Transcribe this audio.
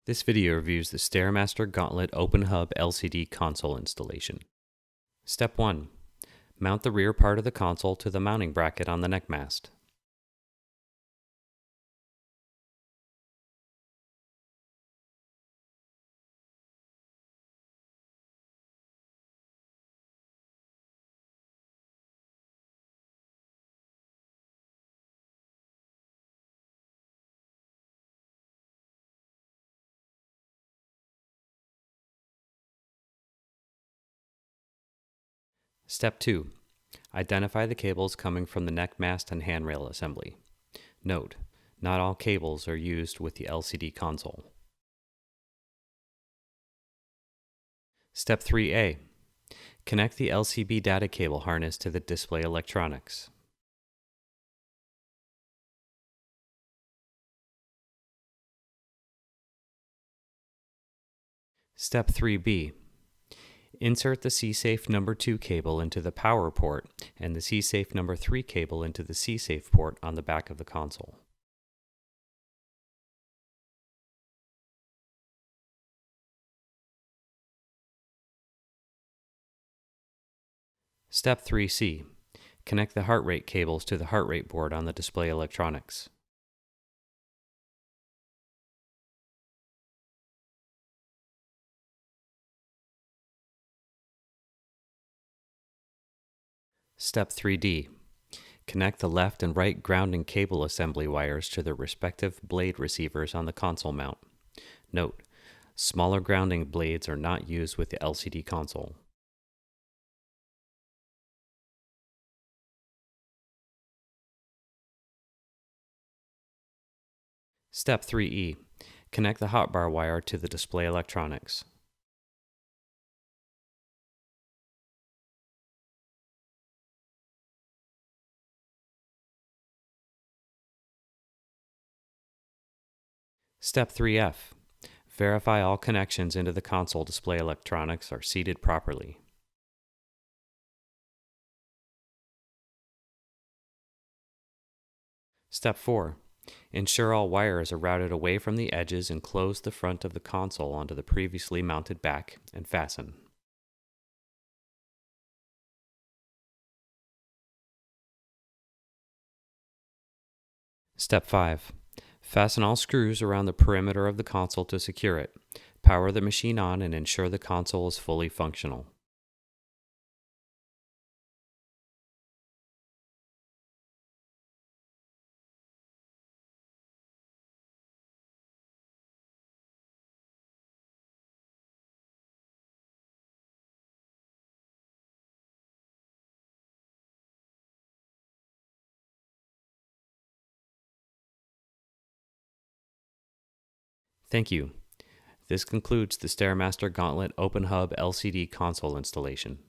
This video reviews the StairMaster Gauntlet Open Hub LCD console installation. Step 1. Mount the rear part of the console to the mounting bracket on the neck mast. Step 2. Identify the cables coming from the neck mast and handrail assembly. Note, not all cables are used with the LCD console. Step 3A. Connect the LCB data cable harness to the display electronics. Step 3B. Insert the CSAFE number 2 cable into the power port and the CSAFE number 3 cable into the CSAFE port on the back of the console. Step 3C. Connect the heart rate cables to the heart rate board on the display electronics. Step 3D. Connect the left and right grounding cable assembly wires to the respective blade receivers on the console mount. Note, smaller grounding blades are not used with the LCD console. Step 3E. Connect the hotbar wire to the display electronics. Step 3F. Verify all connections into the console display electronics are seated properly. Step 4. Ensure all wires are routed away from the edges and close the front of the console onto the previously mounted back and fasten. Step 5. Fasten all screws around the perimeter of the console to secure it. Power the machine on and ensure the console is fully functional. Thank you. This concludes the StairMaster Gauntlet Open Hub LCD console installation.